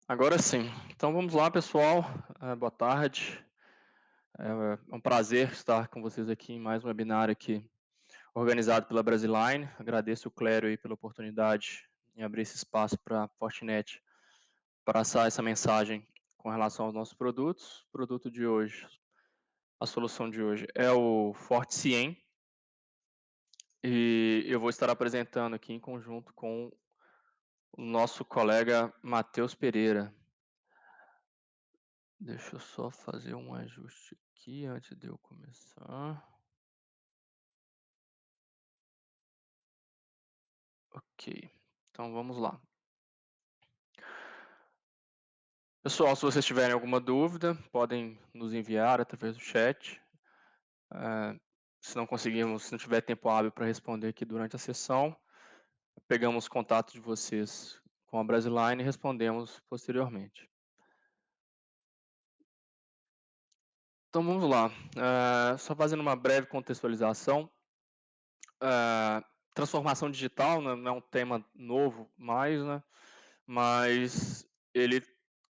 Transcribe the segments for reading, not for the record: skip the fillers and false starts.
Agora sim. Então vamos lá, pessoal. Boa tarde. É um prazer estar com vocês aqui em mais um webinar aqui, organizado pela Brasiline. Agradeço o Clério aí pela oportunidade em abrir esse espaço para a Fortinet passar essa mensagem com relação aos nossos produtos. O produto de hoje, a solução de hoje é o FortiCIEM e eu vou estar apresentando aqui em conjunto com o nosso colega Matheus Pereira. Deixa eu só fazer um ajuste aqui antes de eu começar. Ok, então vamos lá. Pessoal, se vocês tiverem alguma dúvida, podem nos enviar através do chat. Eh, se não conseguirmos, se não tiver tempo hábil para responder aqui durante a sessão, pegamos contato de vocês com a Brasiline e respondemos posteriormente. Então vamos lá. Só fazendo uma breve contextualização. Transformação digital, né, não é um tema novo mais, né? Mas ele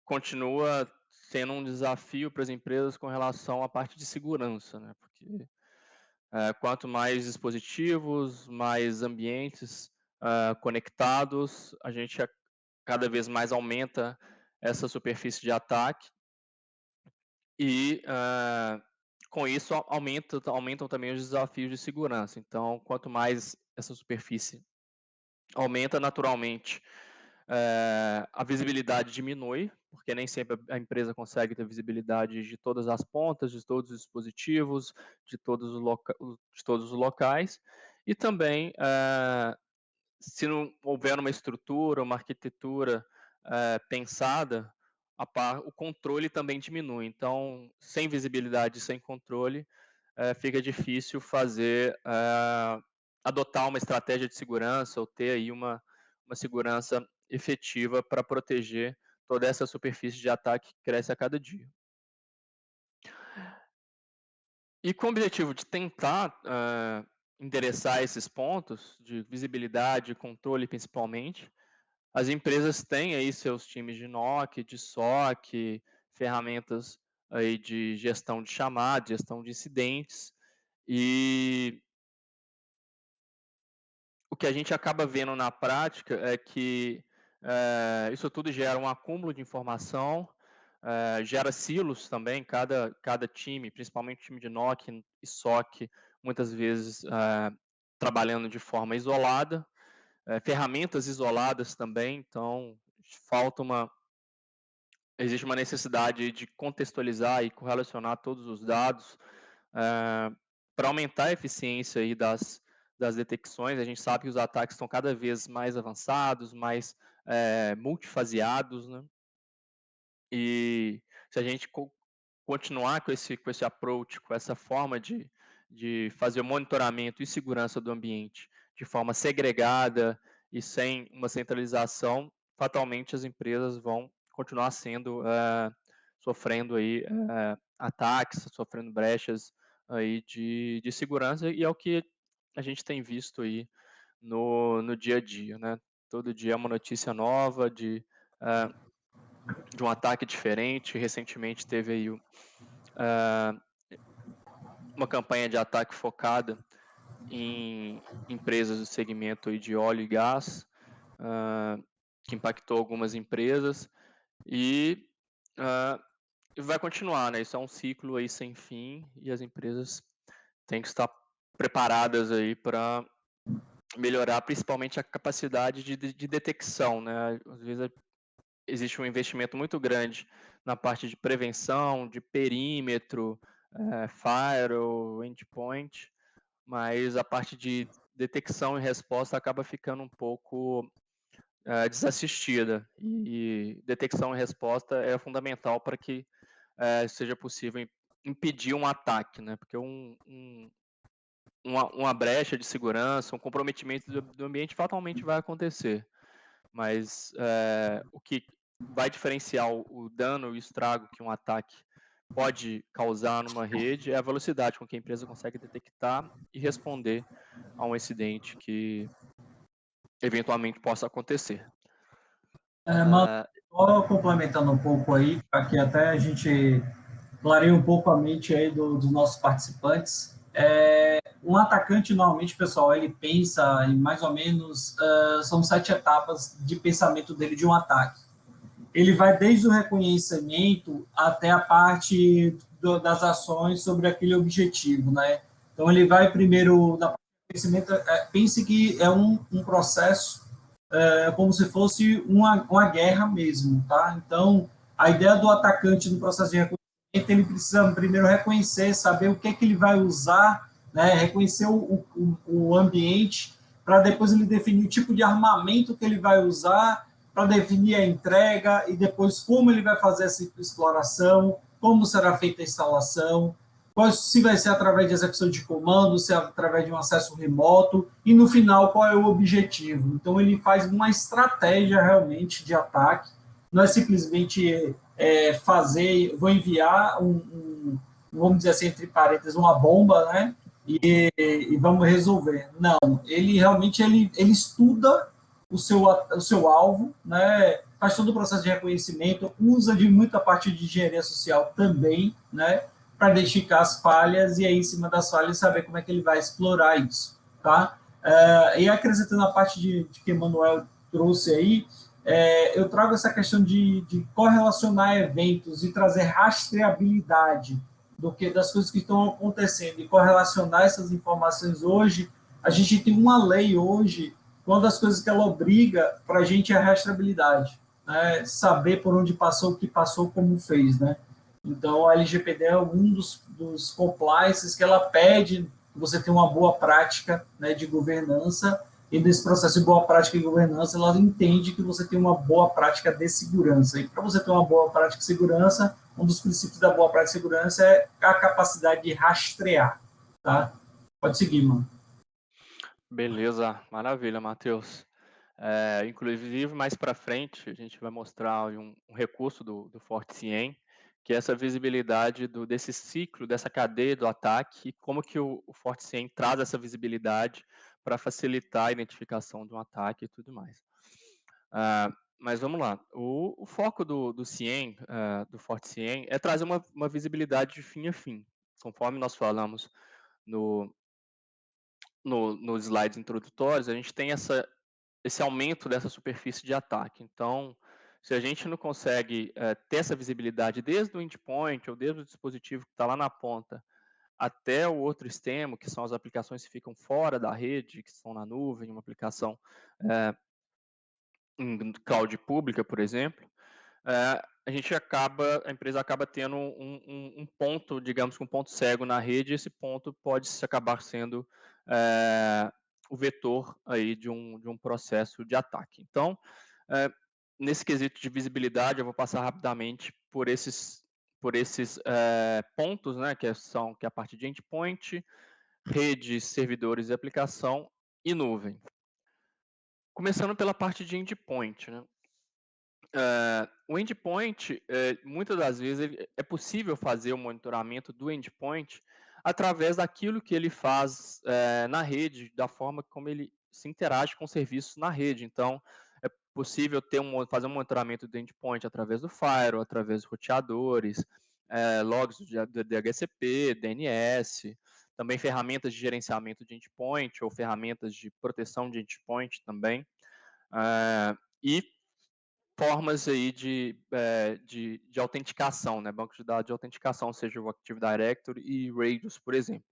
continua sendo um desafio para as empresas com relação à parte de segurança, né? Porque quanto mais dispositivos, mais ambientes conectados, a gente cada vez mais aumenta essa superfície de ataque e com isso aumentam também os desafios de segurança. Então, quanto mais essa superfície aumenta naturalmente, a visibilidade diminui, porque nem sempre a empresa consegue ter visibilidade de todas as pontas, de todos os dispositivos, de todos os locais, e também, se não houver uma estrutura, uma arquitetura pensada, o controle também diminui. Então, sem visibilidade, sem controle, fica difícil adotar uma estratégia de segurança ou ter aí uma segurança efetiva para proteger toda essa superfície de ataque que cresce a cada dia. E com o objetivo de tentar endereçar esses pontos de visibilidade e controle principalmente, as empresas têm aí seus times de NOC, de SOC, ferramentas aí de gestão de chamadas, gestão de incidentes, e o que a gente acaba vendo na prática é que isso tudo gera um acúmulo de informação, gera silos também, cada time, principalmente o time de NOC e SOC, muitas vezes trabalhando de forma isolada, ferramentas isoladas também, então existe uma necessidade de contextualizar e correlacionar todos os dados para aumentar a eficiência aí das detecções. A gente sabe que os ataques estão cada vez mais avançados, mais multifaseados, né? E se a gente continuar com esse approach, com essa forma de fazer o monitoramento e segurança do ambiente de forma segregada e sem uma centralização, fatalmente as empresas vão continuar sofrendo aí ataques, sofrendo brechas aí de segurança, e é o que a gente tem visto aí no dia a dia, né? Todo dia é uma notícia nova de um ataque diferente. Recentemente teve aí uma campanha de ataque focada em empresas do segmento aí de óleo e gás, que impactou algumas empresas e vai continuar, né? Isso é um ciclo aí sem fim e as empresas têm que estar preparadas aí para melhorar principalmente a capacidade de detecção, né? Às vezes existe um investimento muito grande na parte de prevenção, de perímetro, firewall, endpoint, mas a parte de detecção e resposta acaba ficando um pouco desassistida. E detecção e resposta é fundamental para que seja possível impedir um ataque, né? Porque uma brecha de segurança, um comprometimento do ambiente fatalmente vai acontecer. Mas o que vai diferenciar o dano e o estrago que um ataque pode causar numa rede é a velocidade com que a empresa consegue detectar e responder a um incidente que eventualmente possa acontecer. Mal, Ah, Só complementando um pouco aí, para que até a gente clareie um pouco a mente aí dos nossos participantes. Um atacante, normalmente, pessoal, ele pensa em mais ou menos, são 7 etapas de pensamento dele de um ataque. Ele vai desde o reconhecimento até a parte das ações sobre aquele objetivo, né? Então ele vai primeiro da parte do conhecimento, pense que é um processo como se fosse uma guerra mesmo, tá? Então a ideia do atacante no processo de reconhecimento, ele precisa primeiro reconhecer, saber o que é que ele vai usar, né? Reconhecer o ambiente para depois ele definir o tipo de armamento que ele vai usar, para definir a entrega e depois como ele vai fazer essa exploração, como será feita a instalação, se vai ser através de execução de comando, se é através de um acesso remoto, e no final qual é o objetivo. Então ele faz uma estratégia realmente de ataque, não é simplesmente fazer, vou enviar vamos dizer assim, entre parênteses, uma bomba, né? E vamos resolver. Não, ele realmente ele estuda o seu alvo, né? Faz todo o processo de reconhecimento, usa de muita parte de engenharia social também, né? Para identificar as falhas e aí, em cima das falhas, saber como é que ele vai explorar isso, tá? E acrescentando a parte de que o Manuel trouxe aí, eu trago essa questão de correlacionar eventos e trazer rastreabilidade das coisas que estão acontecendo e correlacionar essas informações hoje. A gente tem uma lei hoje, uma das coisas que ela obriga para a gente é a rastreabilidade, né? Saber por onde passou, o que passou, como fez, né? Então, a LGPD é um dos compliances que ela pede que você tenha uma boa prática, né, de governança, e nesse processo de boa prática de governança, ela entende que você tem uma boa prática de segurança. E para você ter uma boa prática de segurança, um dos princípios da boa prática de segurança é a capacidade de rastrear, tá? Pode seguir, mano. Beleza, maravilha, Matheus. Inclusive, mais para frente, a gente vai mostrar um recurso do FortiCIEM, que é essa visibilidade desse ciclo, dessa cadeia do ataque, e como que o FortiCIEM traz essa visibilidade para facilitar a identificação de um ataque e tudo mais. Mas vamos lá. O foco do CIEM, do FortiCIEM, é trazer uma visibilidade de fim a fim. Conforme nós falamos no, nos slides introdutórios, a gente tem esse aumento dessa superfície de ataque. Então, se a gente não consegue ter essa visibilidade desde o endpoint ou desde o dispositivo que está lá na ponta até o outro extremo, que são as aplicações que ficam fora da rede, que estão na nuvem, uma aplicação em cloud pública, por exemplo, a empresa acaba tendo um ponto, digamos que um ponto cego na rede, e esse ponto pode acabar sendo o vetor aí de um processo de ataque. Então, é, nesse quesito de visibilidade, eu vou passar rapidamente por esses pontos, né, que é a parte de endpoint, rede, servidores e aplicação e nuvem. Começando pela parte de endpoint, né? O endpoint, muitas das vezes, é possível fazer o monitoramento do endpoint através daquilo que ele faz na rede, da forma como ele se interage com serviços na rede. Então, é possível fazer um monitoramento do endpoint através do firewall, através dos roteadores, logs de DHCP, DNS, também ferramentas de gerenciamento de endpoint ou ferramentas de proteção de endpoint também. E formas aí de autenticação, né? Bancos de dados de autenticação, seja o Active Directory e Radius, por exemplo.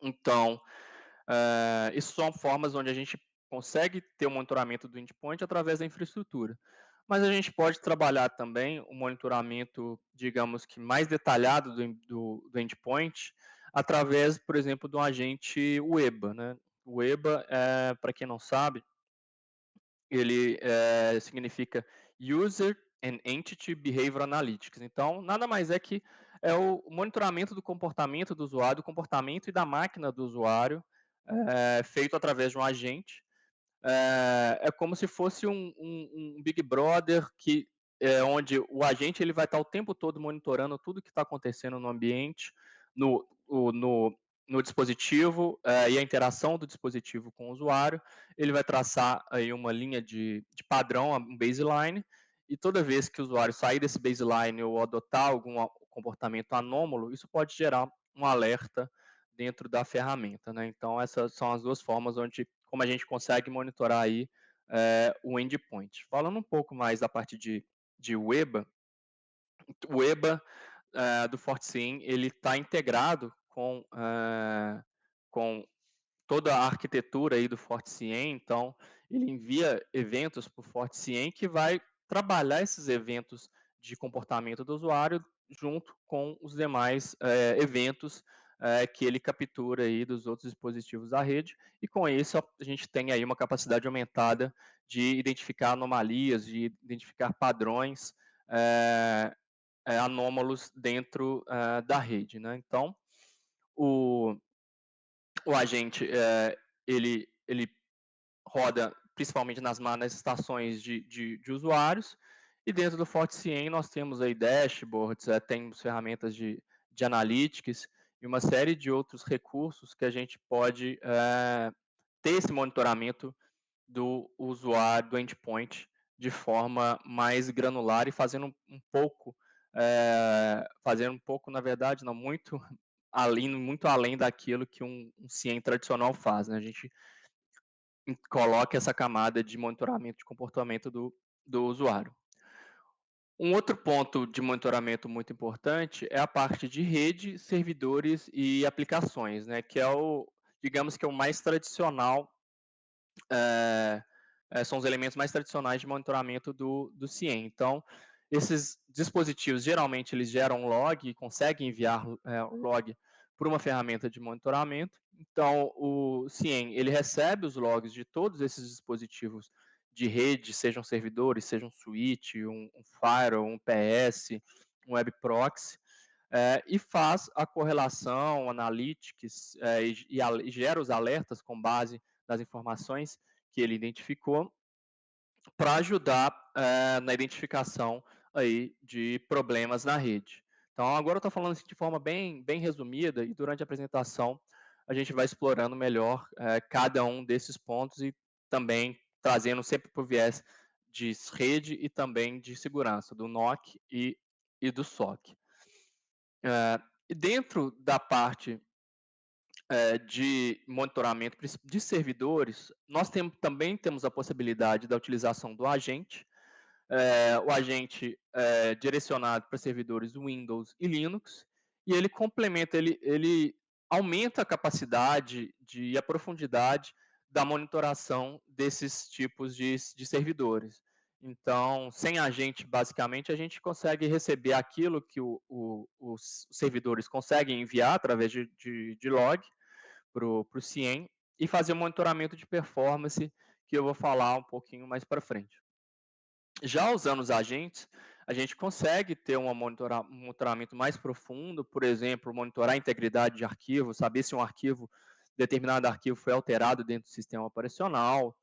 Então, isso são formas onde a gente consegue ter o monitoramento do endpoint através da infraestrutura. Mas a gente pode trabalhar também o monitoramento, digamos que mais detalhado do endpoint, através, por exemplo, do agente UEBA, né? O UEBA, para quem não sabe, ele significa User and Entity Behavior Analytics. Então, nada mais é que o monitoramento do comportamento do usuário, do comportamento e da máquina do usuário, feito através de um agente. É como se fosse um Big Brother onde o agente ele vai estar o tempo todo monitorando tudo que está acontecendo no ambiente, no dispositivo e a interação do dispositivo com o usuário. Ele vai traçar aí uma linha de padrão, um baseline, e toda vez que o usuário sair desse baseline ou adotar algum comportamento anômalo, isso pode gerar um alerta dentro da ferramenta, né? Então, essas são as duas formas como a gente consegue monitorar aí o endpoint. Falando um pouco mais da parte de WEBA, o EBA do FortiSIEM, ele está integrado com toda a arquitetura aí do FortiCIEM, então ele envia eventos para o FortiCIEM que vai trabalhar esses eventos de comportamento do usuário junto com os demais eventos que ele captura aí dos outros dispositivos da rede, e com isso a gente tem aí uma capacidade aumentada de identificar anomalias, de identificar padrões anômalos dentro da rede, né? Então, o, o agente ele roda principalmente nas manifestações de usuários, e dentro do FortiCIEM nós temos aí dashboards, temos ferramentas de analytics e uma série de outros recursos que a gente pode ter esse monitoramento do usuário, do endpoint, de forma mais granular e fazendo um pouco, na verdade, não muito além daquilo que um CIEM tradicional faz, né? A gente coloca essa camada de monitoramento de comportamento do usuário. Um outro ponto de monitoramento muito importante é a parte de rede, servidores e aplicações, né? Que digamos que é o mais tradicional, são os elementos mais tradicionais de monitoramento do CIEM. Então, esses dispositivos, geralmente, eles geram log e conseguem enviar o log por uma ferramenta de monitoramento. Então, o CIEM, ele recebe os logs de todos esses dispositivos de rede, sejam servidores, sejam switch, um firewall, um PS, um web proxy, e faz a correlação, analytics, e gera os alertas com base nas informações que ele identificou, para ajudar na identificação aí de problemas na rede. Então, agora eu estou falando assim de forma bem resumida, e durante a apresentação a gente vai explorando melhor cada um desses pontos, e também trazendo sempre para o viés de rede e também de segurança, do NOC e do SOC. E dentro da parte de monitoramento de servidores, nós também temos a possibilidade da utilização do agente, o agente direcionado para servidores Windows e Linux, e ele complementa, ele aumenta a capacidade e a profundidade da monitoração desses tipos de servidores. Então, sem agente, basicamente, a gente consegue receber aquilo que os servidores conseguem enviar através de log para o CIEM, e fazer um monitoramento de performance, que eu vou falar um pouquinho mais para frente. Já usando os agentes, a gente consegue ter um monitoramento mais profundo, por exemplo, monitorar a integridade de arquivo, saber se determinado arquivo foi alterado dentro do sistema operacional,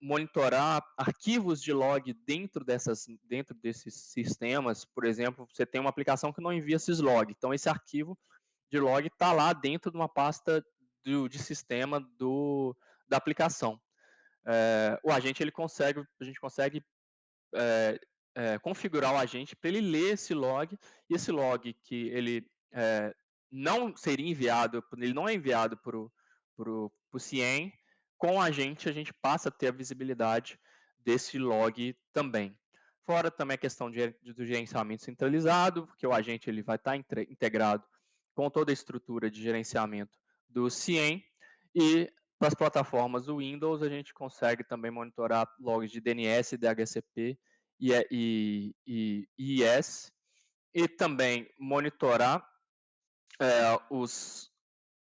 monitorar arquivos de log dentro desses sistemas. Por exemplo, você tem uma aplicação que não envia syslog, então esse arquivo de log está lá dentro de uma pasta de sistema da aplicação. A gente consegue configurar o agente para ele ler esse log, e esse log que ele não seria enviado, ele não é enviado para o CIEM, com o agente a gente passa a ter a visibilidade desse log também. Fora também a questão do gerenciamento centralizado, porque o agente ele vai estar integrado com toda a estrutura de gerenciamento do CIEM, e para as plataformas do Windows a gente consegue também monitorar logs de DNS, DHCP e IIS, e também monitorar os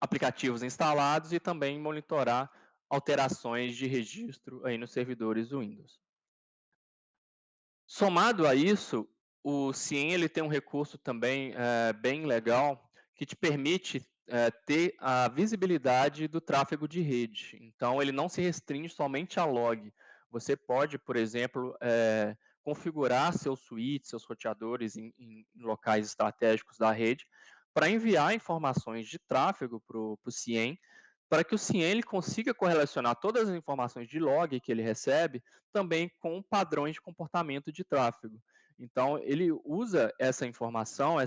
aplicativos instalados, e também monitorar alterações de registro aí nos servidores do Windows. Somado a isso, o CIEM ele tem um recurso também bem legal, que te permite ter a visibilidade do tráfego de rede. Então, ele não se restringe somente a log. Você pode, por exemplo, configurar seus switches, seus roteadores em locais estratégicos da rede, para enviar informações de tráfego para o CIEM, para que o CIEM ele consiga correlacionar todas as informações de log que ele recebe também com padrões de comportamento de tráfego. Então, ele usa essa informação, eh,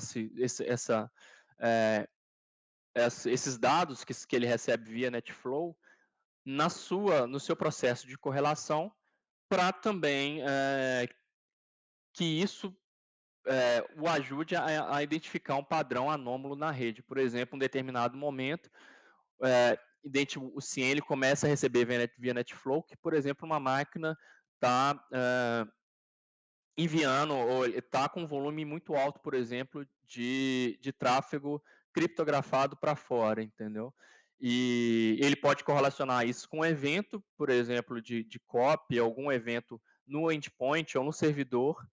esses dados que ele recebe via NetFlow no seu processo de correlação para também que isso o ajude a identificar um padrão anômalo na rede. Por exemplo, em um determinado momento, o CIEM ele começa a receber via NetFlow que, por exemplo, uma máquina está enviando ou está com um volume muito alto, por exemplo, de tráfego criptografado para fora, entendeu? E ele pode correlacionar isso com um evento, por exemplo, de copy, algum evento no endpoint ou no servidor,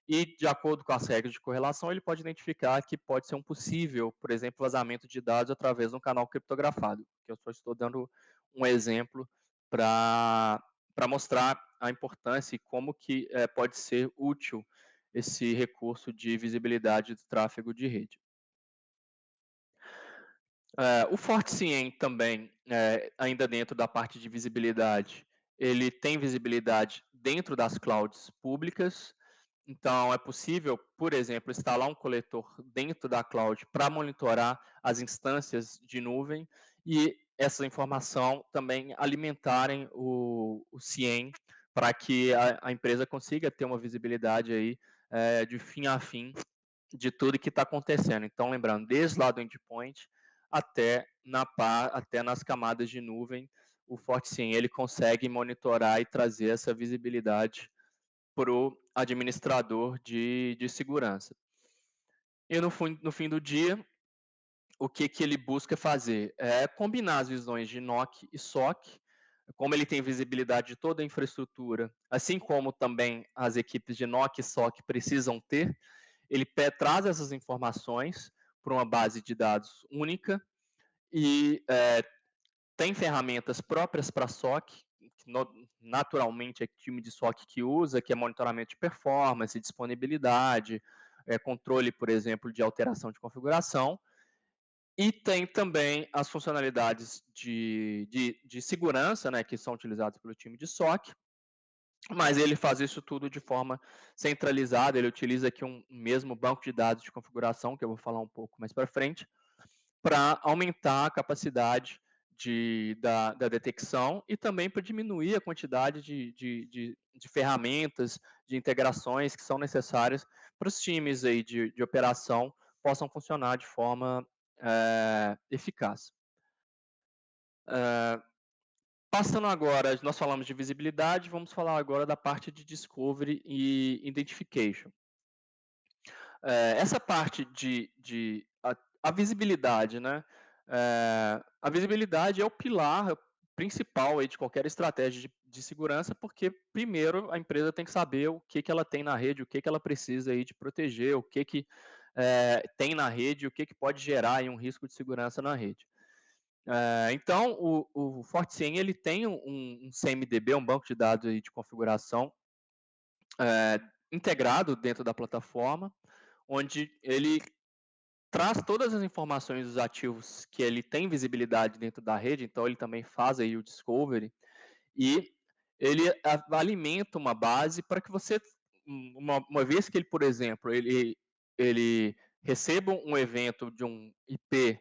e de acordo com as regras de correlação, ele pode identificar que pode ser um possível, por exemplo, vazamento de dados através de um canal criptografado, que eu só estou dando um exemplo para mostrar a importância e como que pode ser útil esse recurso de visibilidade do tráfego de rede. O FortiCIEM também, ainda dentro da parte de visibilidade, ele tem visibilidade dentro das clouds públicas, então é possível, por exemplo, instalar um coletor dentro da cloud para monitorar as instâncias de nuvem e essa informação também alimentarem o CIEM para que a empresa consiga ter uma visibilidade aí de fim a fim de tudo que está acontecendo. Então, lembrando, desde lá do endpoint até nas camadas de nuvem, o FortiCIEM ele consegue monitorar e trazer essa visibilidade para o administrador de segurança. E no fim do dia, o que ele busca fazer? É combinar as visões de NOC e SOC, como ele tem visibilidade de toda a infraestrutura, assim como também as equipes de NOC e SOC precisam ter, ele traz essas informações para uma base de dados única e tem ferramentas próprias para SOC, que naturalmente é time de SOC que usa, que é monitoramento de performance, disponibilidade, controle, por exemplo, de alteração de configuração, e tem também as funcionalidades de segurança, né, que são utilizadas pelo time de SOC, mas ele faz isso tudo de forma centralizada, ele utiliza aqui um mesmo banco de dados de configuração, que eu vou falar um pouco mais para frente, para aumentar a capacidade da detecção e também para diminuir a quantidade de ferramentas, de integrações que são necessárias para os times aí de operação possam funcionar de forma eficaz. Passando agora, nós falamos de visibilidade, vamos falar agora da parte de discovery e identification. Essa parte a visibilidade, né? A visibilidade é o pilar principal aí de qualquer estratégia de segurança, porque primeiro a empresa tem que saber o que ela tem na rede, o que ela precisa aí de proteger, o que tem na rede, o que pode gerar aí um risco de segurança na rede. Então, o FortiCIEM ele tem um CMDB, um banco de dados aí de configuração integrado dentro da plataforma, onde ele traz todas as informações dos ativos que ele tem visibilidade dentro da rede, então ele também faz aí o discovery, e ele alimenta uma base para que você, uma vez que ele, por exemplo, ele receba um evento de um IP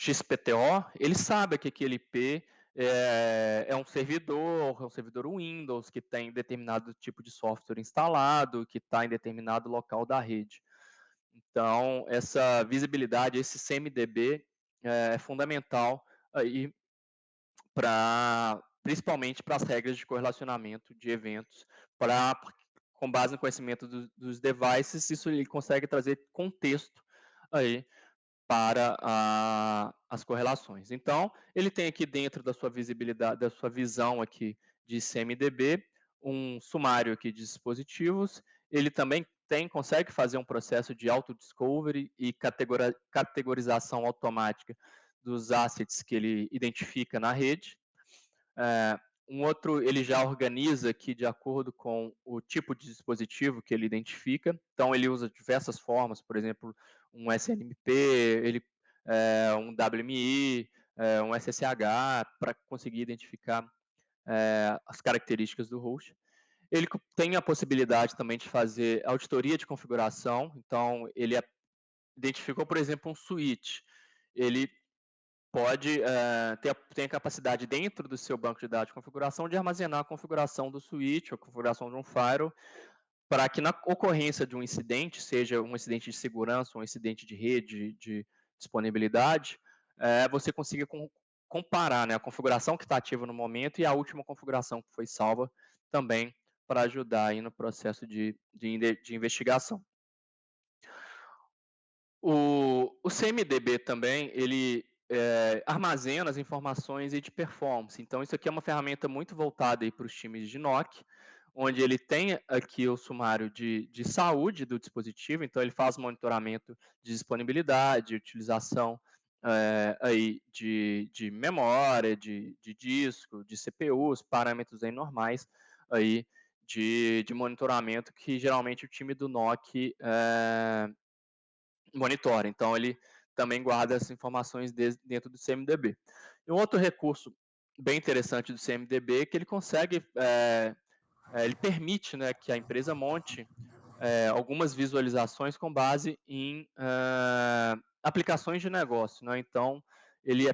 XPTO, ele sabe que aquele IP é um servidor Windows que tem determinado tipo de software instalado, que está em determinado local da rede. Então, essa visibilidade, esse CMDB é fundamental aí principalmente para as regras de correlacionamento de eventos, com base no conhecimento dos devices, isso ele consegue trazer contexto aí para as correlações. Então, ele tem aqui dentro da sua visibilidade, da sua visão aqui de CMDB, um sumário aqui de dispositivos. Ele também consegue fazer um processo de auto-discovery e categorização automática dos assets que ele identifica na rede. Um outro, ele já organiza aqui de acordo com o tipo de dispositivo que ele identifica. Então, ele usa diversas formas, por exemplo, um SNMP, um WMI, um SSH para conseguir identificar as características do host. Ele tem a possibilidade também de fazer auditoria de configuração, então ele identificou, por exemplo, um switch, ele pode ter a capacidade dentro do seu banco de dados de configuração de armazenar a configuração do switch ou a configuração de um firewall para que na ocorrência de um incidente, seja um incidente de segurança, um incidente de rede, de disponibilidade, você consiga comparar, né, a configuração que está ativa no momento e a última configuração que foi salva também para ajudar aí no processo de investigação. O CMDB também, ele armazena as informações de performance. Então, isso aqui é uma ferramenta muito voltada para os times de NOC, onde ele tem aqui o sumário de saúde do dispositivo, então ele faz monitoramento de disponibilidade, utilização aí de memória, de disco, de CPUs, parâmetros aí normais aí de monitoramento que geralmente o time do NOC monitora. Então, ele também guarda essas informações dentro do CMDB. E um outro recurso bem interessante do CMDB é que ele consegue, ele permite, né, que a empresa monte algumas visualizações com base em aplicações de negócio, né? Então, ele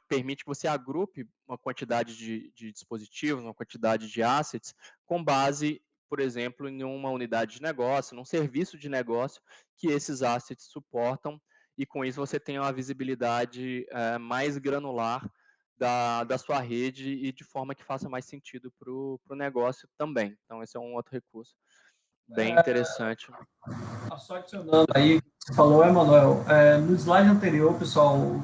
permite que você agrupe uma quantidade de dispositivos, uma quantidade de assets, com base, por exemplo, em uma unidade de negócio, num serviço de negócio que esses assets suportam, e com isso você tem uma visibilidade mais granular da sua rede e de forma que faça mais sentido para o negócio também. Então, esse é um outro recurso bem interessante. Só adicionando aí, você falou, Emanuel, no slide anterior, pessoal,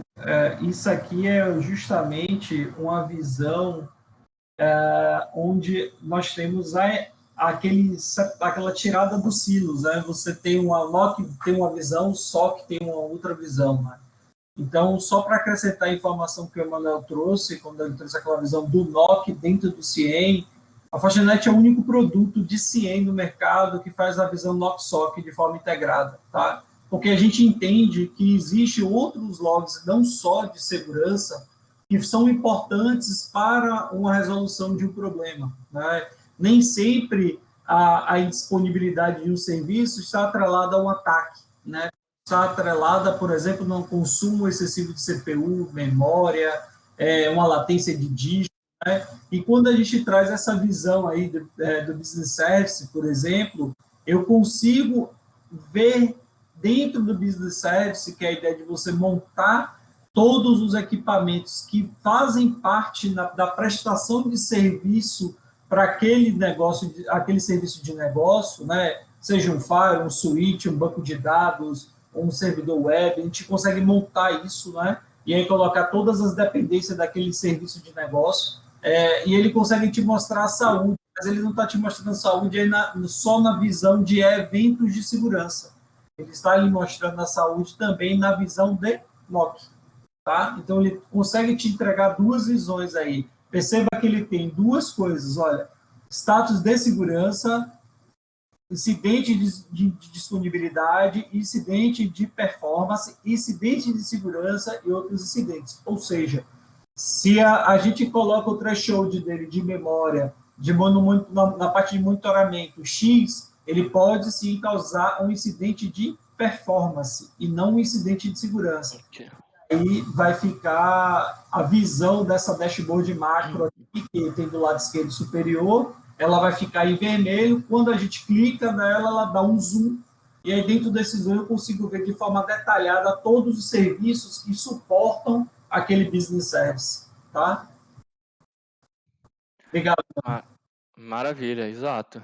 isso aqui é justamente uma visão onde nós temos aquela tirada dos silos, né? Você tem uma NOC tem uma visão, SOC tem uma outra visão, né? Então, só para acrescentar a informação que o Emanuel trouxe, quando ele trouxe aquela visão do NOC dentro do CIEM, a Faxanet é o único produto de CIEM no mercado que faz a visão NOC-SOC de forma integrada, tá? Porque a gente entende que existem outros logs, não só de segurança, que são importantes para uma resolução de um problema, né? Nem sempre a indisponibilidade de um serviço está atrelada a um ataque, né? Está atrelada, por exemplo, no consumo excessivo de CPU, memória, uma latência de dígito, né? E quando a gente traz essa visão aí do business service, por exemplo, eu consigo ver dentro do business service, que é a ideia de você montar todos os equipamentos que fazem parte da prestação de serviço para aquele negócio, aquele serviço de negócio, né? Seja um firewall, um switch, um banco de dados, um servidor web, a gente consegue montar isso, né? E aí colocar todas as dependências daquele serviço de negócio, e ele consegue te mostrar a saúde, mas ele não está te mostrando saúde aí só na visão de eventos de segurança. Ele está lhe mostrando a saúde também na visão de NOC. Tá? Então, ele consegue te entregar duas visões aí. Perceba que ele tem duas coisas, olha, status de segurança, incidente de disponibilidade, incidente de performance, incidente de segurança e outros incidentes. Ou seja, se a gente coloca o threshold dele de memória na parte de monitoramento X, ele pode sim causar um incidente de performance e não um incidente de segurança. Okay. Aí vai ficar a visão dessa dashboard macro aqui, que tem do lado esquerdo superior, ela vai ficar em vermelho. Quando a gente clica nela, ela dá um zoom, e aí dentro desse zoom eu consigo ver de forma detalhada todos os serviços que suportam aquele business service, tá? Obrigado. Maravilha, exato.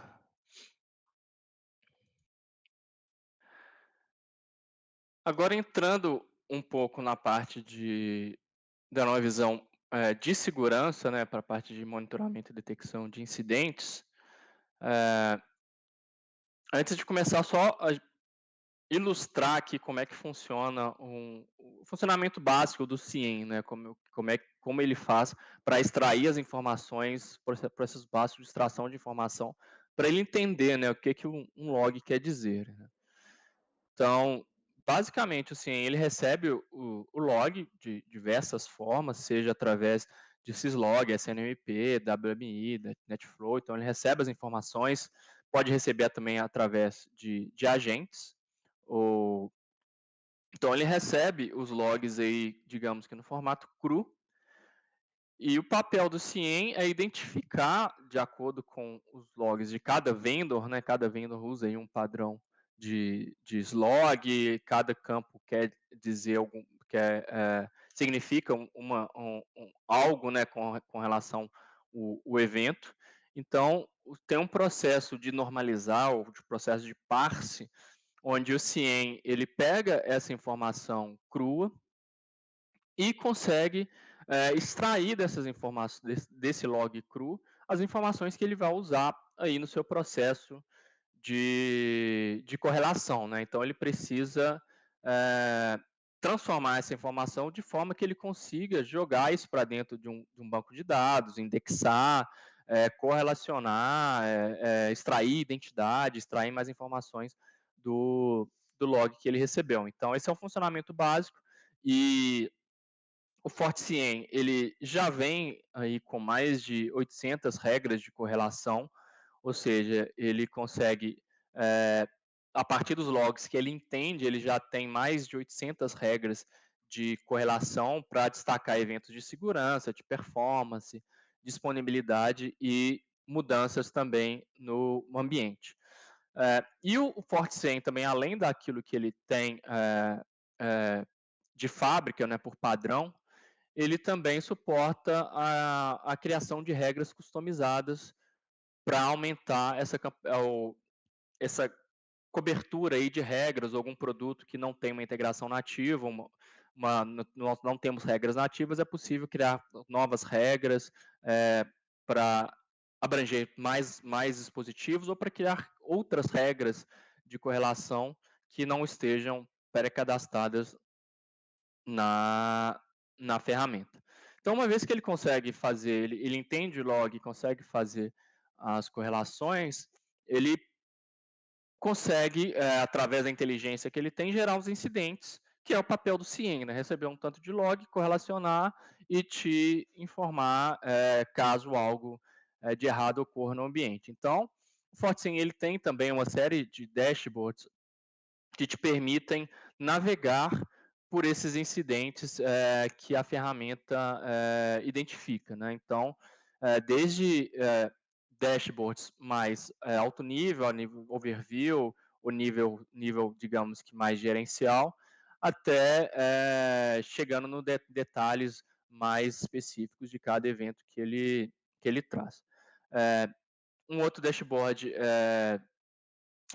Agora entrando um pouco na parte da nova visão de segurança, né, para a parte de monitoramento e detecção de incidentes, antes de começar só ilustrar aqui como é que funciona o funcionamento básico do CIEM, né, como ele faz para extrair as informações, processos básicos de extração de informação, para ele entender, né, o que um log quer dizer, né? Então, basicamente, assim, ele recebe o log de diversas formas, seja através de Syslog, SNMP, WMI, NetFlow, então ele recebe as informações, pode receber também através de agentes, ou então ele recebe os logs aí, digamos que no formato cru, e o papel do CIEM é identificar, de acordo com os logs de cada vendor, né? Cada vendor usa aí um padrão de slog, cada campo quer dizer algum, significa algo, né, com relação o evento. Então, tem um processo de normalizar, ou de processo de parse, onde o CIEM ele pega essa informação crua e consegue extrair dessas informações, desse log cru, as informações que ele vai usar aí no seu processo de correlação, né? Então ele precisa é, transformar essa informação de forma que ele consiga jogar isso para dentro de um banco de dados, indexar, correlacionar, extrair identidade, extrair mais informações do log que ele recebeu. Então esse é um funcionamento básico e o FortiCIEM, ele já vem aí com mais de 800 regras de correlação, ou seja, ele consegue, é, a partir dos logs que ele entende, ele já tem mais de 800 regras de correlação para destacar eventos de segurança, de performance, disponibilidade e mudanças também no ambiente. E o FortiCIEM também, além daquilo que ele tem de fábrica, né, por padrão, ele também suporta a criação de regras customizadas para aumentar essa cobertura aí de regras, ou algum produto que não tem uma integração nativa, nós não temos regras nativas, é possível criar novas regras para abranger mais dispositivos, ou para criar outras regras de correlação que não estejam pré-cadastradas na, na ferramenta. Então, uma vez que ele consegue fazer, ele entende o log, consegue fazer as correlações, ele consegue, através da inteligência que ele tem, gerar os incidentes, que é o papel do CIEM, né? Receber um tanto de log, correlacionar e te informar caso algo de errado ocorra no ambiente. Então, o FortiCIEM ele tem também uma série de dashboards que te permitem navegar por esses incidentes que a ferramenta identifica, né? Então, desde dashboards mais alto nível, a nível overview, o nível, digamos que mais gerencial, até chegando no detalhes mais específicos de cada evento que ele traz. Um outro dashboard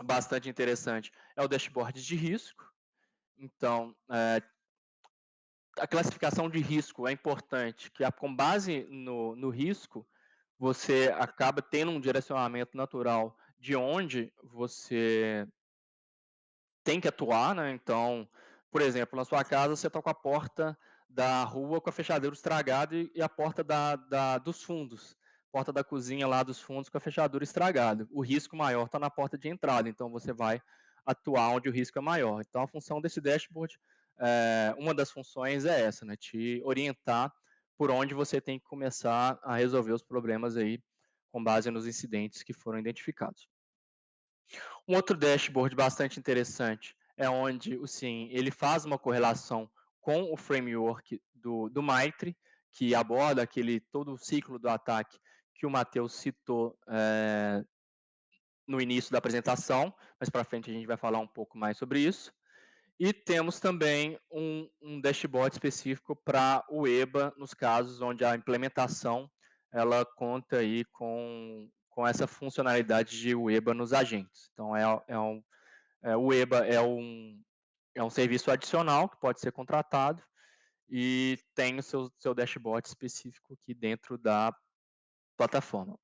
bastante interessante é o dashboard de risco. Então, a classificação de risco é importante, que com base no risco, você acaba tendo um direcionamento natural de onde você tem que atuar, né? Então, por exemplo, na sua casa você está com a porta da rua com a fechadura estragada e a porta dos fundos, porta da cozinha lá dos fundos com a fechadura estragada. O risco maior está na porta de entrada, então você vai atuar onde o risco é maior. Então, a função desse dashboard, uma das funções é essa, né? Te orientar por onde você tem que começar a resolver os problemas aí com base nos incidentes que foram identificados. Um outro dashboard bastante interessante é onde o SIEM ele faz uma correlação com o framework do MITRE, que aborda todo o ciclo do ataque que o Matheus citou no início da apresentação, mas para frente a gente vai falar um pouco mais sobre isso. E temos também um dashboard específico para o EBA, nos casos onde a implementação ela conta aí com essa funcionalidade de UEBA nos agentes. Então, o EBA é um serviço adicional que pode ser contratado e tem o seu dashboard específico aqui dentro da plataforma.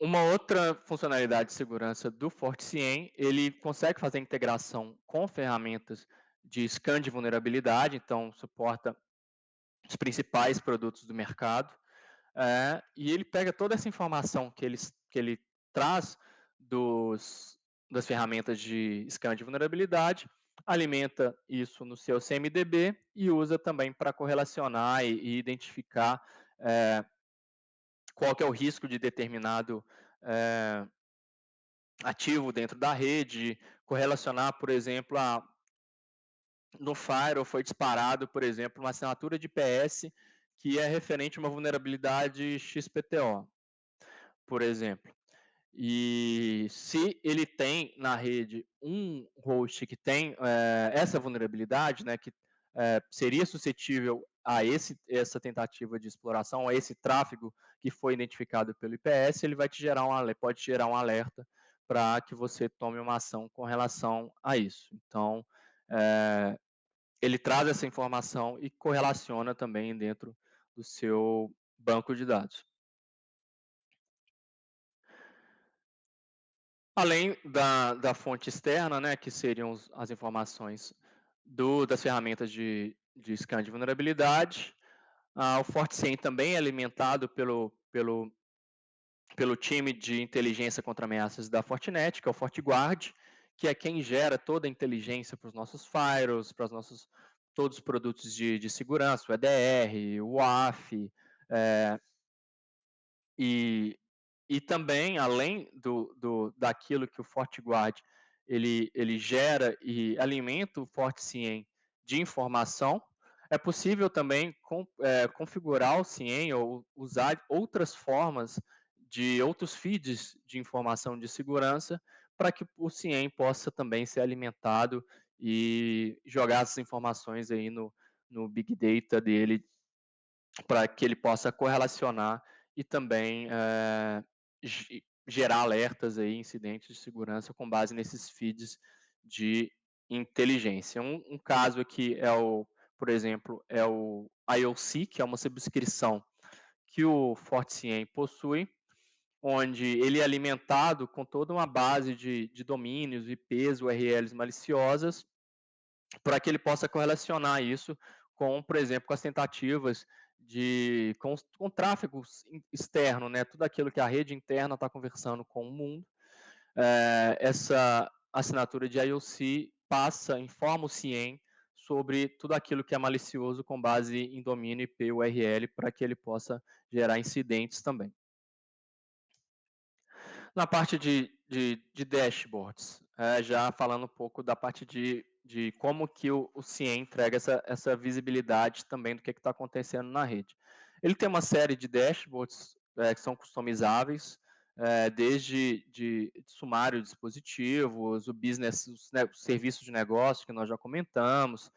Uma outra funcionalidade de segurança do FortiCIEM, ele consegue fazer integração com ferramentas de scan de vulnerabilidade, então suporta os principais produtos do mercado, e ele pega toda essa informação que ele traz das ferramentas de scan de vulnerabilidade, alimenta isso no seu CMDB e usa também para correlacionar e identificar eh, qual que é o risco de determinado eh, ativo dentro da rede, correlacionar, por exemplo, no Firewall foi disparado, por exemplo, uma assinatura de IPS que é referente a uma vulnerabilidade XPTO, por exemplo. E se ele tem na rede um host que tem essa vulnerabilidade, né, que seria suscetível a essa tentativa de exploração, a esse tráfego que foi identificado pelo IPS, ele vai te gerar pode gerar um alerta para que você tome uma ação com relação a isso. Então, é, ele traz essa informação e correlaciona também dentro do seu banco de dados. Além da fonte externa, né, que seriam as informações das ferramentas de scan de vulnerabilidade, o FortiSIEM também é alimentado pelo time de inteligência contra ameaças da Fortinet, que é o FortiGuard, que é quem gera toda a inteligência para os nossos firewalls, para os nossos todos os produtos de segurança, o EDR, o WAF, eh, e, e também, além daquilo que o FortiGuard ele gera e alimenta o FortiSIEM de informação, é possível também configurar o SIEM ou usar outras formas de outros feeds de informação de segurança para que o SIEM possa também ser alimentado e jogar essas informações aí no Big Data dele para que ele possa correlacionar e também gerar alertas aí, incidentes de segurança com base nesses feeds de inteligência. Um caso aqui por exemplo, é o IOC, que é uma subscrição que o FortiSIEM possui, onde ele é alimentado com toda uma base de domínios, IPs, URLs maliciosas, para que ele possa correlacionar isso com, por exemplo, com as tentativas com tráfego externo, né? Tudo aquilo que a rede interna está conversando com o mundo. Essa assinatura de IOC informa o CIEM sobre tudo aquilo que é malicioso com base em domínio IP URL para que ele possa gerar incidentes também. Na parte de dashboards, já falando um pouco da parte de como que o CIEM entrega essa visibilidade também do que está acontecendo na rede. Ele tem uma série de dashboards que são customizáveis, desde de sumário de dispositivos, o business, os serviços de negócio que nós já comentamos,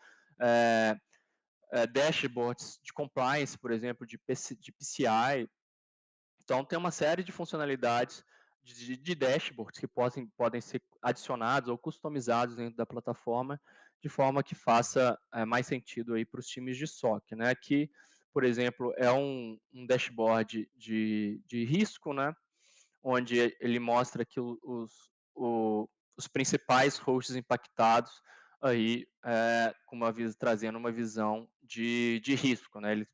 dashboards de compliance, por exemplo, de PCI. Então, tem uma série de funcionalidades de dashboards que podem ser adicionados ou customizados dentro da plataforma, de forma que faça mais sentido aí para os times de SOC, né? Que, por exemplo, é um dashboard de risco, né? Onde ele mostra que os principais hosts impactados aí trazendo uma visão de risco, né? Ele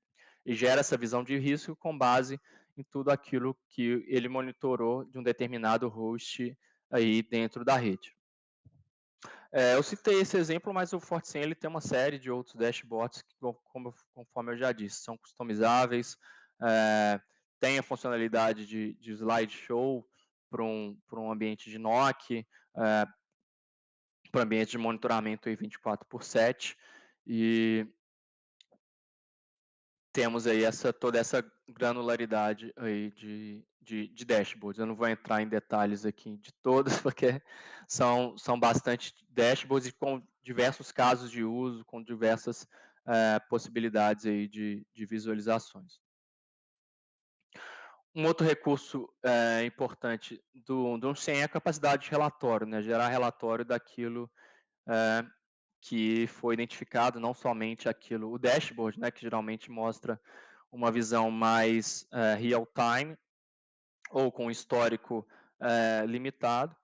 gera essa visão de risco com base em tudo aquilo que ele monitorou de um determinado host aí dentro da rede. Eu citei esse exemplo, mas o FortiSIEM ele tem uma série de outros dashboards que, conforme eu já disse, são customizáveis, tem a funcionalidade de slideshow para um ambiente de NOC, para um ambiente de monitoramento aí 24/7, e temos aí toda essa granularidade aí de dashboards. Eu não vou entrar em detalhes aqui de todas, porque são bastante dashboards e com diversos casos de uso, com diversas possibilidades aí de visualizações. Um outro recurso importante do SIEM é a capacidade de relatório, né? Gerar relatório daquilo que foi identificado, não somente o dashboard, né? Que geralmente mostra uma visão mais real-time ou com histórico limitado,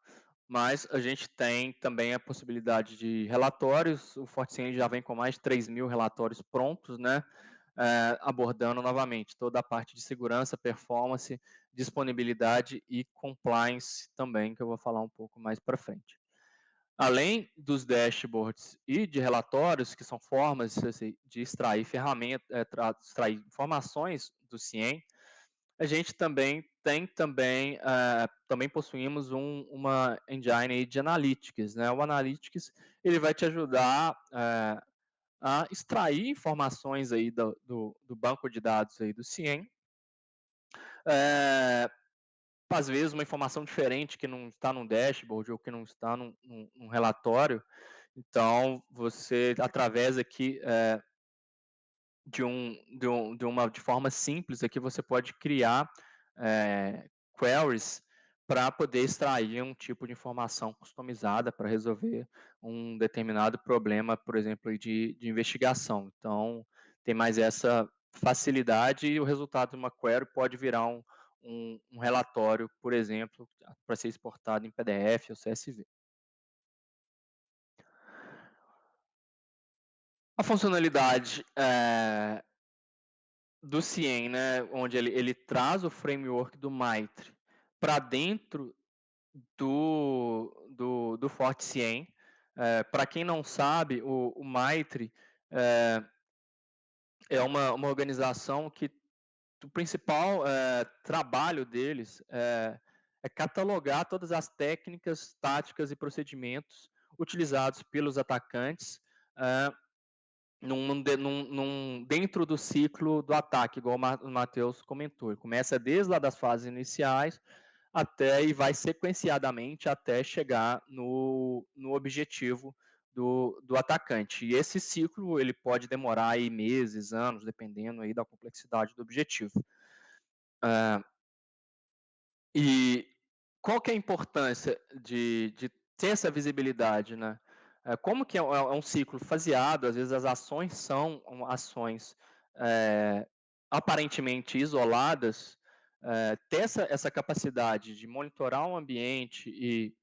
mas a gente tem também a possibilidade de relatórios. O FortiSIEM já vem com mais de 3.000 relatórios prontos, né? abordando novamente toda a parte de segurança, performance, disponibilidade e compliance também, que eu vou falar um pouco mais para frente. Além dos dashboards e de relatórios, que são formas assim, de extrair extrair informações do CIEM, a gente também possuímos uma engine de analytics, né? O analytics ele vai te ajudar a extrair informações aí do banco de dados aí do CIEM, às vezes uma informação diferente que não está num dashboard ou que não está num relatório. Então, você, através aqui de forma simples, aqui você pode criar queries para poder extrair um tipo de informação customizada para resolver um determinado problema, por exemplo, de investigação. Então, tem mais essa facilidade e o resultado de uma query pode virar um relatório, por exemplo, para ser exportado em PDF ou CSV. A funcionalidade do CIEM, né, onde ele traz o framework do MITRE para dentro do FortiCIEM. Para quem não sabe, o MITRE é uma organização que o principal trabalho deles é catalogar todas as técnicas, táticas e procedimentos utilizados pelos atacantes dentro do ciclo do ataque, igual o Matheus comentou. Ele começa desde lá das fases iniciais até e vai sequenciadamente até chegar no objetivo do atacante. E esse ciclo ele pode demorar aí meses, anos, dependendo aí da complexidade do objetivo. E qual que é a importância de ter essa visibilidade, né? Como que é um ciclo faseado, às vezes as ações são ações aparentemente isoladas, ter essa capacidade de monitorar o ambiente e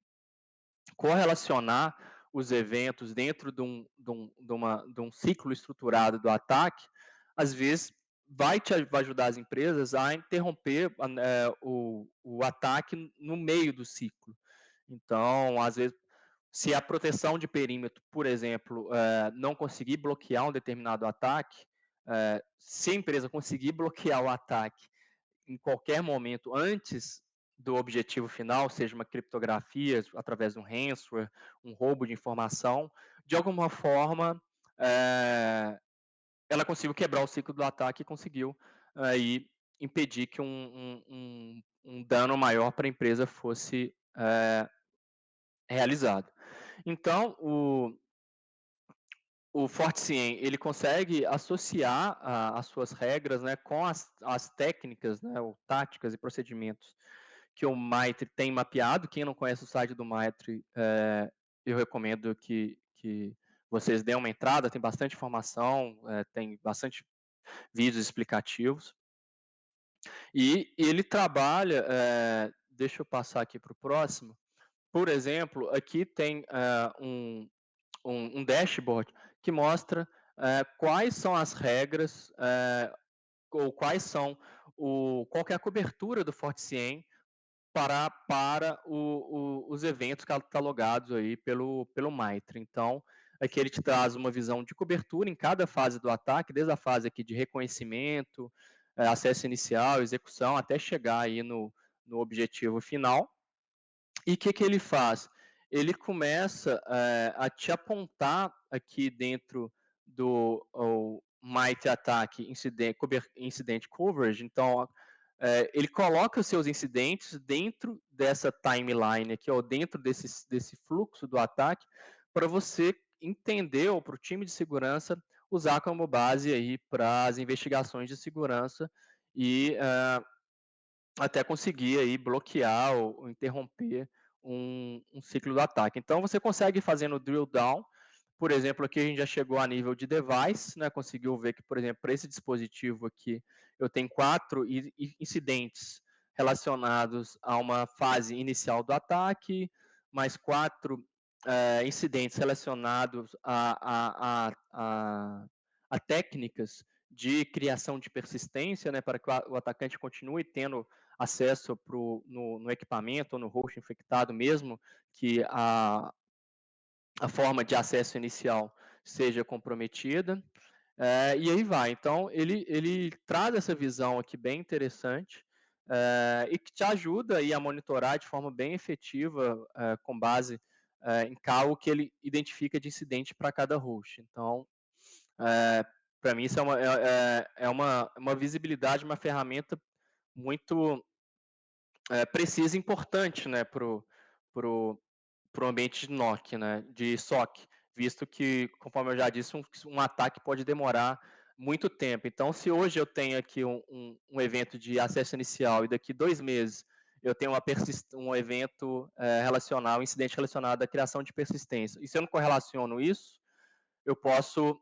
correlacionar os eventos dentro de um ciclo estruturado do ataque, às vezes vai ajudar as empresas a interromper o ataque no meio do ciclo. Então, às vezes, se a proteção de perímetro, por exemplo, não conseguir bloquear um determinado ataque, se a empresa conseguir bloquear o ataque em qualquer momento antes do objetivo final, seja uma criptografia através de um ransomware, um roubo de informação, de alguma forma ela conseguiu quebrar o ciclo do ataque e conseguiu aí impedir que um dano maior para a empresa fosse realizado. Então, o FortiCIEM, ele consegue associar as suas regras, né, com as técnicas, né, ou táticas e procedimentos que o MITRE tem mapeado. Quem não conhece o site do MITRE, eu recomendo que vocês dêem uma entrada, tem bastante informação, tem bastante vídeos explicativos. E ele trabalha, deixa eu passar aqui para o próximo, por exemplo, aqui tem um dashboard que mostra quais são as regras ou qual que é a cobertura do FortiCIEM para os eventos catalogados aí pelo MITRE. Então, aqui ele te traz uma visão de cobertura em cada fase do ataque, desde a fase aqui de reconhecimento, acesso inicial, execução, até chegar aí no objetivo final. E o que ele faz? Ele começa a te apontar aqui dentro do MITRE Attack Incident Coverage. Então, ele coloca os seus incidentes dentro dessa timeline aqui, ou dentro desse fluxo do ataque, para você entender, ou para o time de segurança usar como base aí para as investigações de segurança e até conseguir aí bloquear ou interromper um ciclo do ataque. Então, você consegue fazendo drill down. Por exemplo, aqui a gente já chegou a nível de device, né? Conseguiu ver que, por exemplo, para esse dispositivo aqui, eu tenho 4 incidentes relacionados a uma fase inicial do ataque, mais 4 incidentes relacionados a técnicas de criação de persistência, né, para que o atacante continue tendo acesso no equipamento ou no host infectado mesmo, que a forma de acesso inicial seja comprometida. E aí vai. Então, ele traz essa visão aqui bem interessante, e que te ajuda aí a monitorar de forma bem efetiva, com base em algo que ele identifica de incidente para cada host. Então, para mim, isso é uma visibilidade, uma ferramenta muito precisa e importante, né, pro ambiente de NOC, né, de SOC, visto que, conforme eu já disse, um ataque pode demorar muito tempo. Então, se hoje eu tenho aqui um evento de acesso inicial e daqui 2 meses eu tenho um evento relacionado, um incidente relacionado à criação de persistência, e se eu não correlaciono isso, eu posso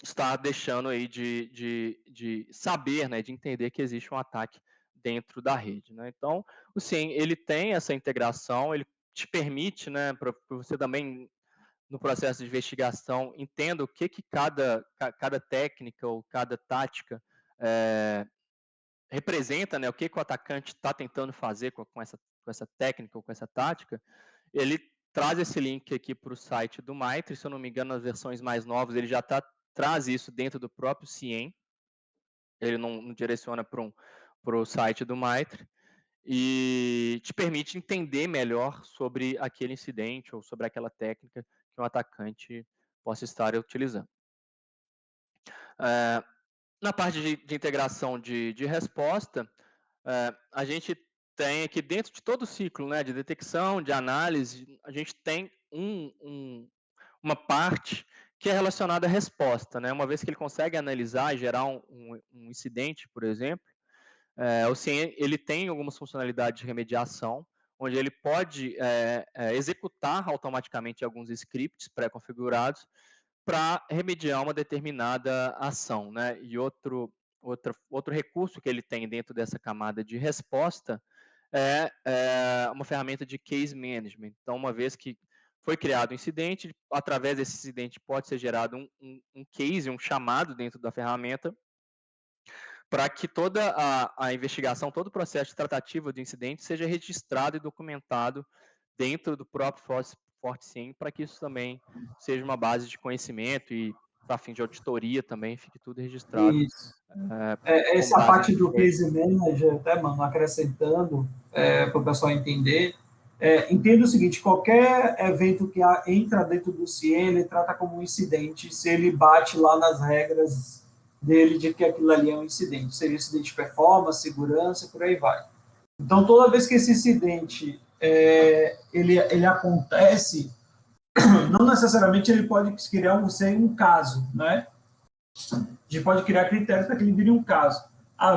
estar deixando aí de saber, né, de entender que existe um ataque dentro da rede, né? Então, o SIEM, ele tem essa integração, ele te permite, né, para você também, no processo de investigação, entenda o que cada técnica ou cada tática representa, né, o que o atacante está tentando fazer com essa técnica ou com essa tática. Ele traz esse link aqui para o site do Mitre, se eu não me engano, nas versões mais novas, ele já traz isso dentro do próprio CIEM, ele não direciona para o site do Mitre, e te permite entender melhor sobre aquele incidente ou sobre aquela técnica que um atacante possa estar utilizando. Na parte de integração de resposta, a gente tem aqui dentro de todo o ciclo, né, de detecção, de análise, a gente tem uma parte que é relacionada à resposta, né? Uma vez que ele consegue analisar e gerar um incidente, por exemplo, o CIEM ele tem algumas funcionalidades de remediação, onde ele pode executar automaticamente alguns scripts pré-configurados para remediar uma determinada ação, né? E outro recurso que ele tem dentro dessa camada de resposta é uma ferramenta de case management. Então, uma vez que foi criado um incidente, através desse incidente pode ser gerado um case, um chamado dentro da ferramenta, para que toda a investigação, todo o processo de tratativa do incidente seja registrado e documentado dentro do próprio FortiSIEM, para que isso também seja uma base de conhecimento e, para fim de auditoria também, fique tudo registrado Isso. é, com Essa base no parte que do foi. case manager, até, mano, acrescentando, para o pessoal entender, entenda o seguinte, qualquer evento que entra dentro do CIEM, ele trata como um incidente, se ele bate lá nas regras dele de que aquilo ali é um incidente. Seria incidente de performance, segurança, por aí vai. Então, toda vez que esse incidente ele acontece, não necessariamente ele pode criar ser um caso, né? A gente pode criar critérios para que ele vire um caso.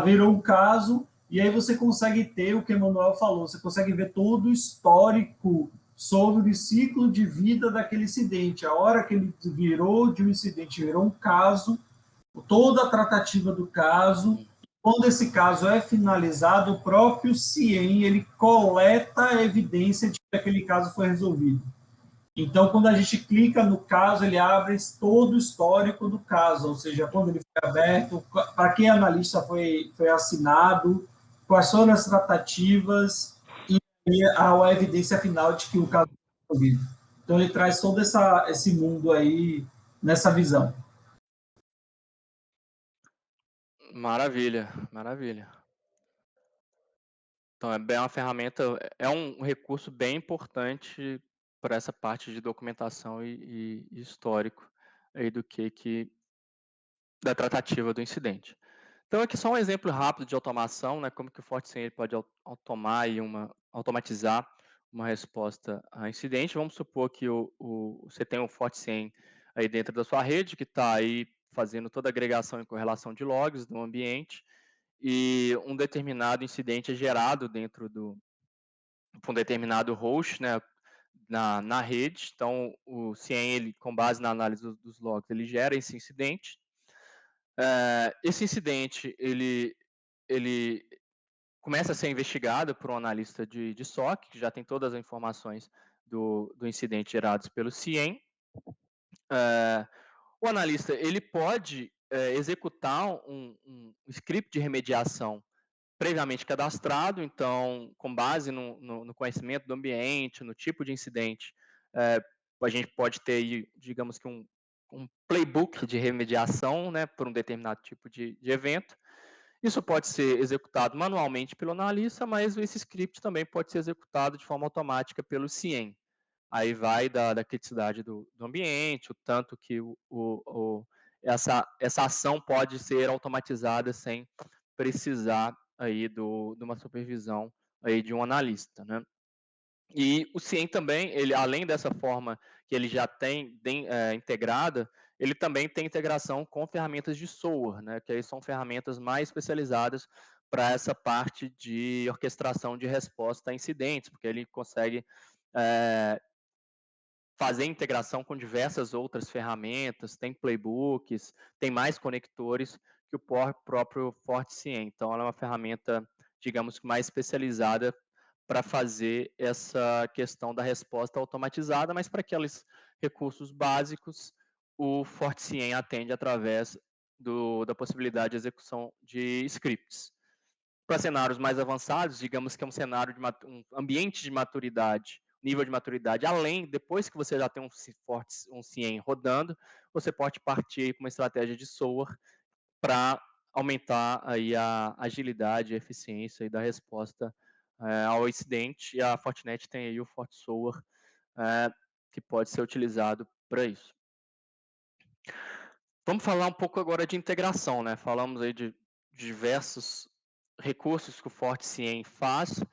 Virou um caso, e aí você consegue ter o que o Manuel falou, você consegue ver todo o histórico sobre o ciclo de vida daquele incidente. A hora que ele virou de um incidente, virou um caso, toda a tratativa do caso. Quando esse caso é finalizado, o próprio CIEM ele coleta a evidência de que aquele caso foi resolvido. Então, quando a gente clica no caso, ele abre todo o histórico do caso, ou seja, quando ele foi aberto, para que analista foi assinado, quais foram as tratativas e a evidência final de que o caso foi resolvido. Então, ele traz todo esse mundo aí nessa visão. Maravilha, maravilha. Então, é bem uma ferramenta, é um recurso bem importante para essa parte de documentação e histórico aí da tratativa do incidente. Então, aqui só um exemplo rápido de automação, né? Como que o FortiSIEM pode automatizar uma resposta a incidente. Vamos supor que você tem um FortiSIEM aí dentro da sua rede, que está aí fazendo toda a agregação e correlação de logs do ambiente, e um determinado incidente é gerado dentro por um determinado host, né, na rede. Então, o CIEM, ele, com base na análise dos logs, ele gera esse incidente. Esse incidente, ele começa a ser investigado por um analista de SOC, que já tem todas as informações do incidente gerados pelo CIEM. O analista, ele pode executar um script de remediação previamente cadastrado, então, com base no conhecimento do ambiente, no tipo de incidente, a gente pode ter aí, digamos que um playbook de remediação, né, por um determinado tipo de evento. Isso pode ser executado manualmente pelo analista, mas esse script também pode ser executado de forma automática pelo CIEM. Aí vai da criticidade do ambiente, o tanto que essa ação pode ser automatizada sem precisar aí de uma supervisão aí de um analista, né? E o CIEM também, ele além dessa forma que ele já tem integrada, ele também tem integração com ferramentas de SOAR, né, que aí são ferramentas mais especializadas para essa parte de orquestração de resposta a incidentes, porque ele consegue é, fazer integração com diversas outras ferramentas, tem playbooks, tem mais conectores que o próprio FortiCIEM. Então, ela é uma ferramenta, digamos que mais especializada para fazer essa questão da resposta automatizada, mas para aqueles recursos básicos, o FortiCIEM atende através da possibilidade de execução de scripts. Para cenários mais avançados, digamos que é um cenário de um ambiente de maturidade, nível de maturidade, além, depois que você já tem um CIEM rodando, você pode partir com uma estratégia de SOAR para aumentar aí a agilidade e eficiência aí da resposta ao incidente, e a Fortinet tem aí o FortiSOAR, que pode ser utilizado para isso. Vamos falar um pouco agora de integração, né? Falamos aí de diversos recursos que o FortiCIEM faz,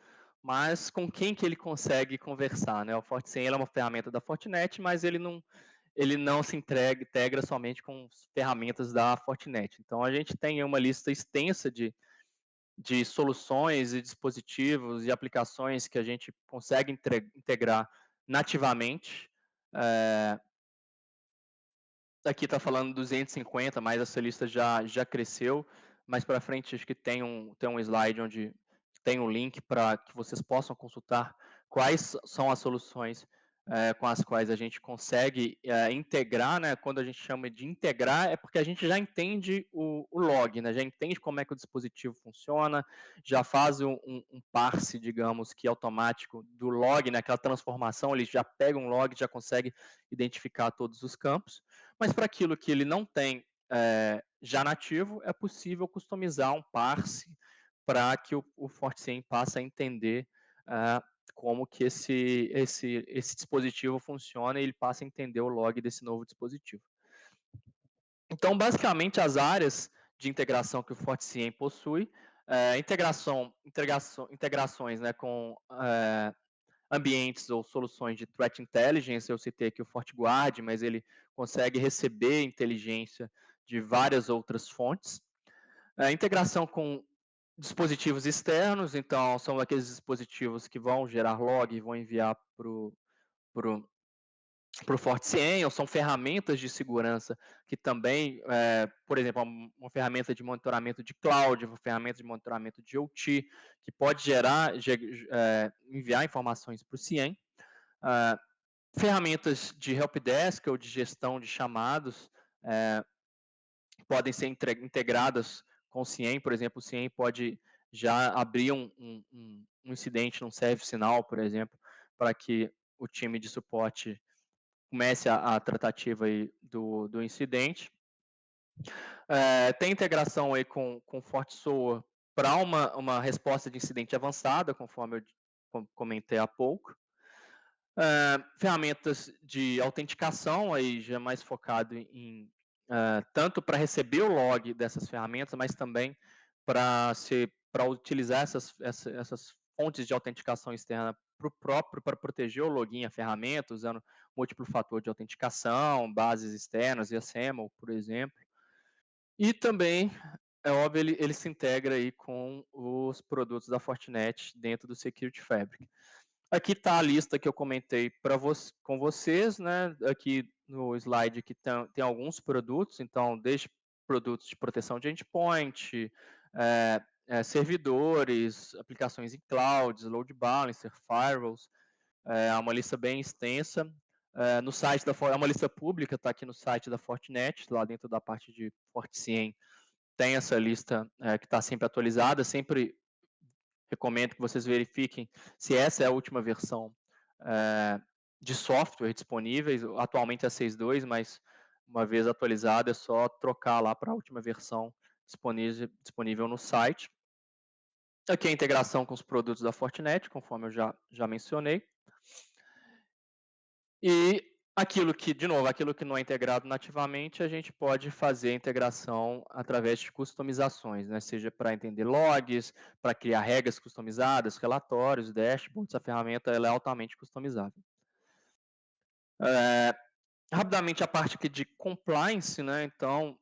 mas com quem que ele consegue conversar, né? O FortiCIEM é uma ferramenta da Fortinet, mas ele não se integra somente com ferramentas da Fortinet. Então, a gente tem uma lista extensa de soluções e dispositivos e aplicações que a gente consegue integrar nativamente. Aqui está falando 250, mas essa lista já cresceu. Mais para frente, acho que tem um slide onde tem um link para que vocês possam consultar quais são as soluções com as quais a gente consegue integrar, né? Quando a gente chama de integrar, é porque a gente já entende o log, né? Já entende como é que o dispositivo funciona, já faz um parse, digamos, que automático do log, né? Aquela transformação, ele já pega um log, já consegue identificar todos os campos. Mas para aquilo que ele não tem já nativo, é possível customizar um parse para que o FortiCIEM passe a entender como que esse dispositivo funciona e ele passe a entender o log desse novo dispositivo. Então, basicamente, as áreas de integração que o FortiCIEM possui, integrações, né, com ambientes ou soluções de threat intelligence, eu citei aqui o FortiGuard, mas ele consegue receber inteligência de várias outras fontes. Integração com dispositivos externos, então são aqueles dispositivos que vão gerar log e vão enviar para o FortiCIEM, ou são ferramentas de segurança que também, por exemplo, uma ferramenta de monitoramento de cloud, uma ferramenta de monitoramento de OT, que pode enviar informações para o CIEM. Ferramentas de helpdesk ou de gestão de chamados podem ser integradas com o CIEM, por exemplo, o CIEM pode já abrir um incidente num ServiceNow, por exemplo, para que o time de suporte comece a tratativa aí do incidente. Tem integração aí com o FortiSOAR para uma resposta de incidente avançada, conforme eu comentei há pouco. Ferramentas de autenticação, aí já mais focado tanto para receber o log dessas ferramentas, mas também para utilizar essas fontes de autenticação externa para proteger o login, a ferramenta, usando múltiplo fator de autenticação, bases externas e a SAML, por exemplo. E também, é óbvio, ele se integra aí com os produtos da Fortinet dentro do Security Fabric. Aqui está a lista que eu comentei com vocês, né? Aqui no slide que tem alguns produtos, então desde produtos de proteção de endpoint, servidores, aplicações em clouds, load balancer, firewalls, é uma lista bem extensa. no site é uma lista pública, está aqui no site da Fortinet, lá dentro da parte de FortiCIEM, tem essa lista que está sempre atualizada, sempre recomendo que vocês verifiquem se essa é a última versão de software disponíveis. Atualmente é 6.2, mas uma vez atualizada é só trocar lá para a última versão disponível no site. Aqui a integração com os produtos da Fortinet, conforme eu já mencionei. E aquilo que não é integrado nativamente, a gente pode fazer a integração através de customizações, né? Seja para entender logs, para criar regras customizadas, relatórios, dashboards, a ferramenta ela é altamente customizável. Rapidamente a parte aqui de compliance, né? Então,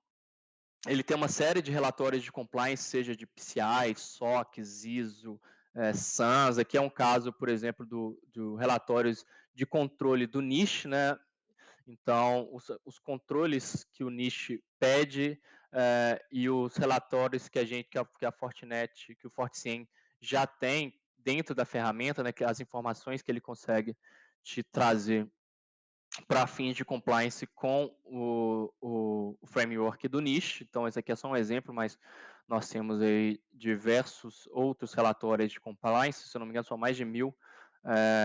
ele tem uma série de relatórios de compliance, seja de PCI, SOC, ISO, SANS. Aqui é um caso, por exemplo, do relatórios de controle do NIST, né? Então, os controles que o NIST pede e os relatórios que a Fortinet, que o FortiCIEM já tem dentro da ferramenta, né, que as informações que ele consegue te trazer para fins de compliance com o framework do NIST. Então, esse aqui é só um exemplo, mas nós temos aí diversos outros relatórios de compliance, se eu não me engano, são mais de 1.000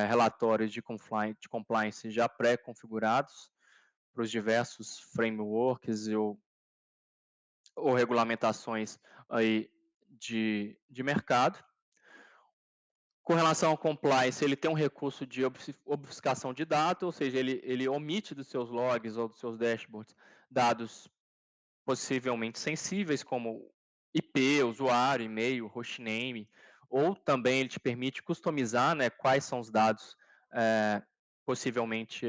relatórios de compliance já pré-configurados para os diversos frameworks ou regulamentações aí de mercado. Com relação ao compliance, ele tem um recurso de obfuscação de dados, ou seja, ele omite dos seus logs ou dos seus dashboards dados possivelmente sensíveis, como IP, usuário, e-mail, hostname, ou também ele te permite customizar, né, quais são os dados possivelmente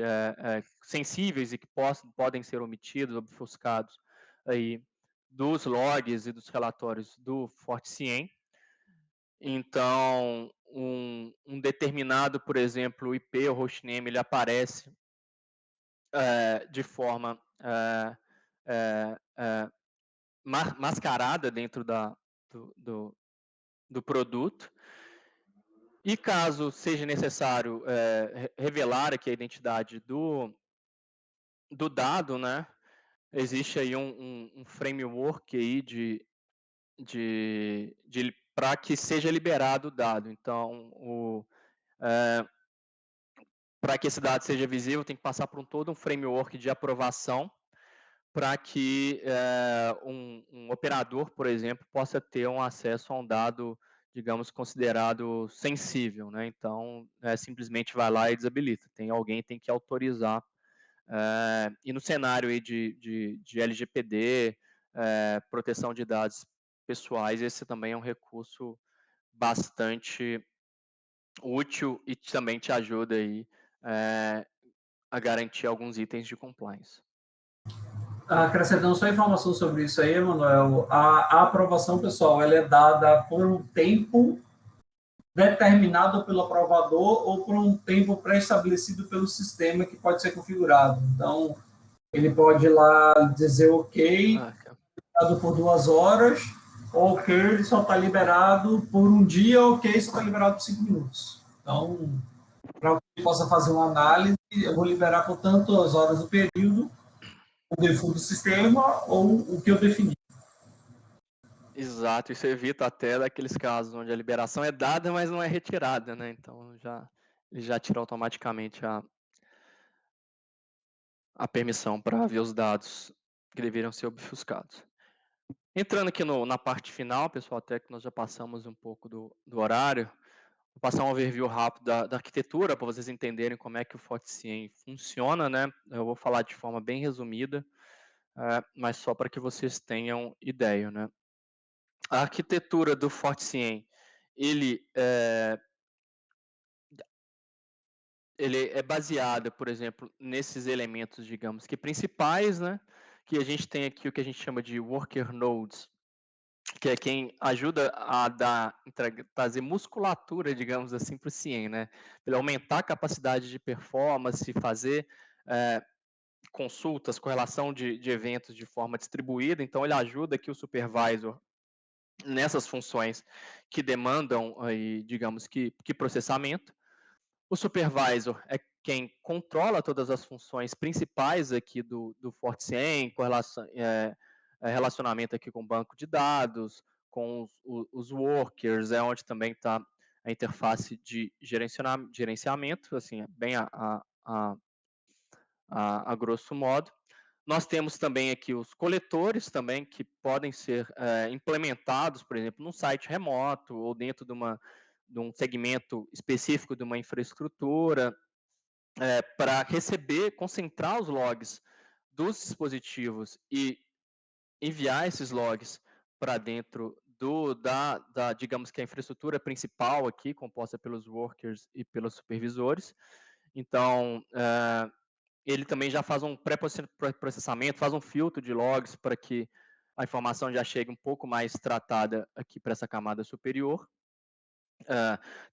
sensíveis e que podem ser omitidos, obfuscados aí dos logs e dos relatórios do FortiCIEM. Então, um determinado, por exemplo, IP ou hostname, ele aparece de forma mascarada dentro do produto. E caso seja necessário revelar aqui a identidade do dado, né? Existe aí um framework aí para que seja liberado o dado. Então, para que esse dado seja visível, tem que passar por todo um framework de aprovação para que um operador, por exemplo, possa ter um acesso a um dado, digamos, considerado sensível, né? Então, simplesmente vai lá e desabilita. Alguém tem que autorizar. E no cenário aí de LGPD, proteção de dados pessoais, esse também é um recurso bastante útil e também te ajuda aí a garantir alguns itens de compliance. Acrescentando só informação sobre isso aí, Emanuel, a aprovação, pessoal, ela é dada por um tempo determinado pelo aprovador ou por um tempo pré-estabelecido pelo sistema que pode ser configurado. Então, ele pode ir lá dizer ok, liberado por 2 horas, ou ok, ele só está liberado por um dia, ok, só está liberado por 5 minutos. Então, para que possa fazer uma análise, eu vou liberar por tantas horas do período, o default do sistema ou o que eu defini. Exato, isso evita até daqueles casos onde a liberação é dada, mas não é retirada, né? Então ele já tira automaticamente a permissão para ver os dados que deveriam ser obfuscados. Entrando aqui na parte final, pessoal, até que nós já passamos um pouco do horário, vou passar um overview rápido da arquitetura para vocês entenderem como é que o FortiCIEM funciona, né? Eu vou falar de forma bem resumida, mas só para que vocês tenham ideia, né? A arquitetura do FortiCIEM, ele é baseada, por exemplo, nesses elementos, digamos, que principais, né? Que a gente tem aqui o que a gente chama de worker nodes, que é quem ajuda a trazer musculatura, digamos assim, para o CIEM, né? Ele aumentar a capacidade de performance, fazer consultas, correlação de eventos de forma distribuída. Então, ele ajuda que o supervisor nessas funções que demandam aí, digamos que processamento. O supervisor é quem controla todas as funções principais aqui do FortiCIEM, com relação, relacionamento aqui com o banco de dados, com os workers, é onde também está a interface de gerenciamento, assim, bem a grosso modo. Nós temos também aqui os coletores também, que podem ser implementados, por exemplo, num site remoto ou dentro de um segmento específico de uma infraestrutura, para receber, concentrar os logs dos dispositivos e enviar esses logs para dentro digamos que a infraestrutura principal aqui, composta pelos workers e pelos supervisores. Então, ele também já faz um pré-processamento, faz um filtro de logs para que a informação já chegue um pouco mais tratada aqui para essa camada superior.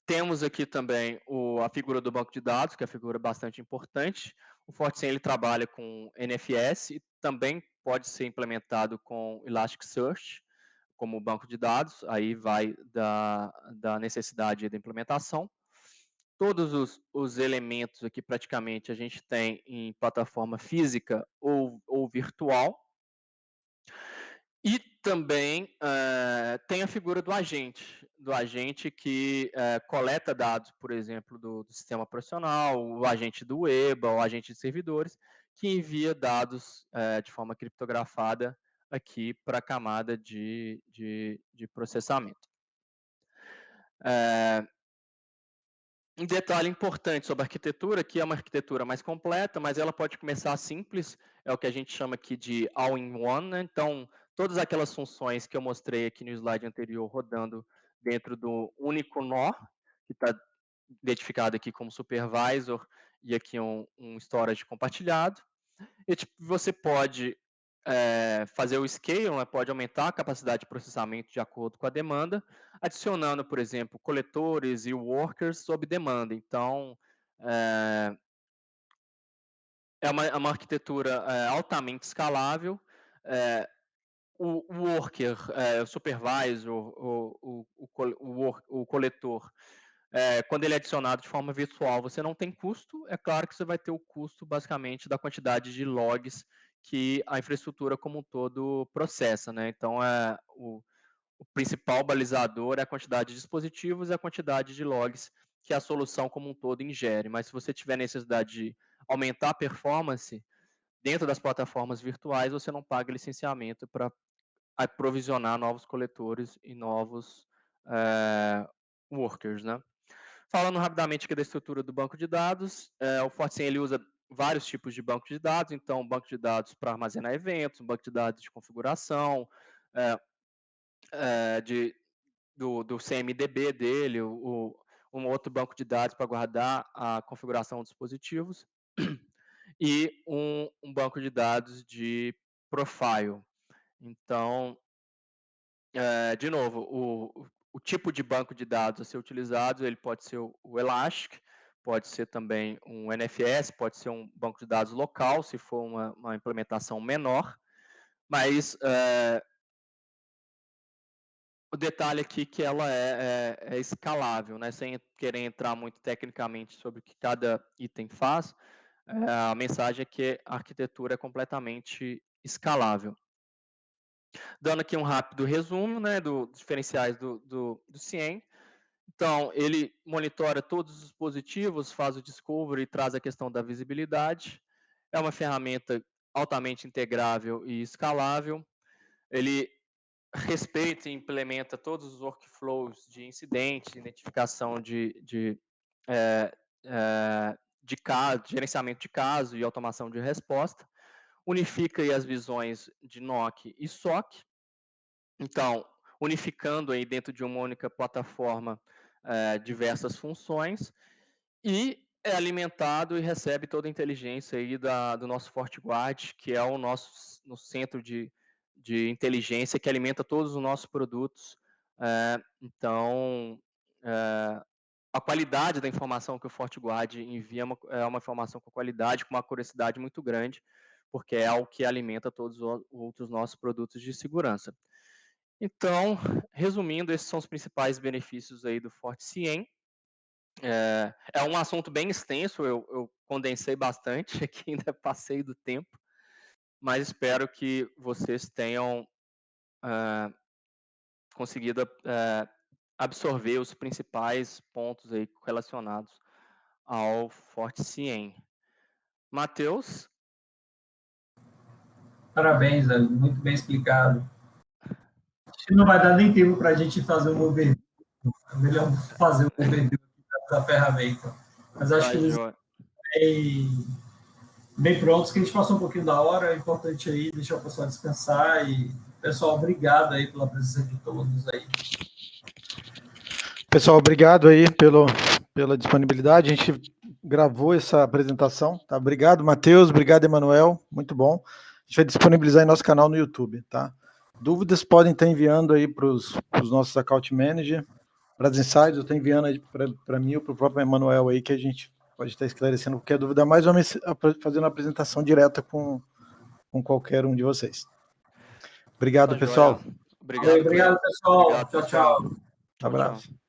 Temos aqui também a figura do banco de dados, que é uma figura bastante importante. O FortiSIEM ele trabalha com NFS e também pode ser implementado com Elasticsearch como banco de dados, aí vai da necessidade da implementação. Todos os elementos aqui, praticamente, a gente tem em plataforma física ou virtual. E também tem a figura do agente que coleta dados, por exemplo, do sistema operacional, o agente do EBA, o agente de servidores, que envia dados de forma criptografada aqui para a camada de processamento. Um detalhe importante sobre a arquitetura, que é uma arquitetura mais completa, mas ela pode começar simples, é o que a gente chama aqui de all-in-one, né? Então, todas aquelas funções que eu mostrei aqui no slide anterior rodando dentro do único nó, que está identificado aqui como supervisor, e aqui um storage compartilhado. E tipo, você pode fazer o scale, né, pode aumentar a capacidade de processamento de acordo com a demanda, adicionando, por exemplo, coletores e workers sob demanda. Então, é uma arquitetura altamente escalável. O worker, o supervisor, o coletor, quando ele é adicionado de forma virtual, você não tem custo. É claro que você vai ter o custo, basicamente, da quantidade de logs que a infraestrutura como um todo processa, né? Então, o principal balizador é a quantidade de dispositivos e a quantidade de logs que a solução como um todo ingere. Mas se você tiver necessidade de aumentar a performance dentro das plataformas virtuais, você não paga licenciamento para aprovisionar novos coletores e novos workers, né? Falando rapidamente aqui da estrutura do banco de dados, o FortiSIEM ele usa vários tipos de banco de dados, então um banco de dados para armazenar eventos, um banco de dados de configuração, do CMDB dele, um outro banco de dados para guardar a configuração dos dispositivos e um banco de dados de profile. Então, de novo, o tipo de banco de dados a ser utilizado, ele pode ser o Elastic, pode ser também um NFS, pode ser um banco de dados local, se for uma implementação menor, mas o detalhe aqui é que ela é escalável, né? Sem querer entrar muito tecnicamente sobre o que cada item faz, a mensagem é que a arquitetura é completamente escalável. Dando aqui um rápido resumo, né, dos diferenciais do CIEM. Então, ele monitora todos os dispositivos, faz o discovery e traz a questão da visibilidade. É uma ferramenta altamente integrável e escalável. Ele respeita e implementa todos os workflows de incidente, identificação de caso, gerenciamento de caso e automação de resposta. Unifica aí as visões de NOC e SOC. Então, unificando aí dentro de uma única plataforma diversas funções e é alimentado e recebe toda a inteligência aí do nosso FortiGuard, que é o no centro de inteligência que alimenta todos os nossos produtos. Então, a qualidade da informação que o FortiGuard envia é uma informação com qualidade, com uma curiosidade muito grande, porque é algo que alimenta todos os outros nossos produtos de segurança. Então, resumindo, esses são os principais benefícios aí do FortiCIEM. É um assunto bem extenso, eu condensei bastante aqui, ainda passei do tempo, mas espero que vocês tenham conseguido absorver os principais pontos aí relacionados ao Forte Cien. Matheus? Parabéns, velho, muito bem explicado. Acho que não vai dar nem tempo para a gente fazer um overview. É melhor fazer um overview da ferramenta. Mas acho Tá, que eles joia. bem, bem prontos, que a gente passou um pouquinho da hora, é importante aí deixar o pessoal descansar e, pessoal, obrigado aí pela presença de todos aí. Pessoal, obrigado aí pela disponibilidade. A gente gravou essa apresentação, tá? Obrigado, Matheus. Obrigado, Emanuel. Muito bom. A gente vai disponibilizar em nosso canal no YouTube, tá? Dúvidas podem estar enviando aí para os nossos account manager, para as insights, eu estou enviando aí para mim ou para o próprio Emanuel aí, que a gente pode estar esclarecendo qualquer dúvida mais, ou fazendo uma apresentação direta com qualquer um de vocês. Obrigado, Tá, pessoal. joia. Obrigado, Obrigado, Cleiton. pessoal. Obrigado, Tchau, pessoal. tchau. Tchau, tchau. Abraço.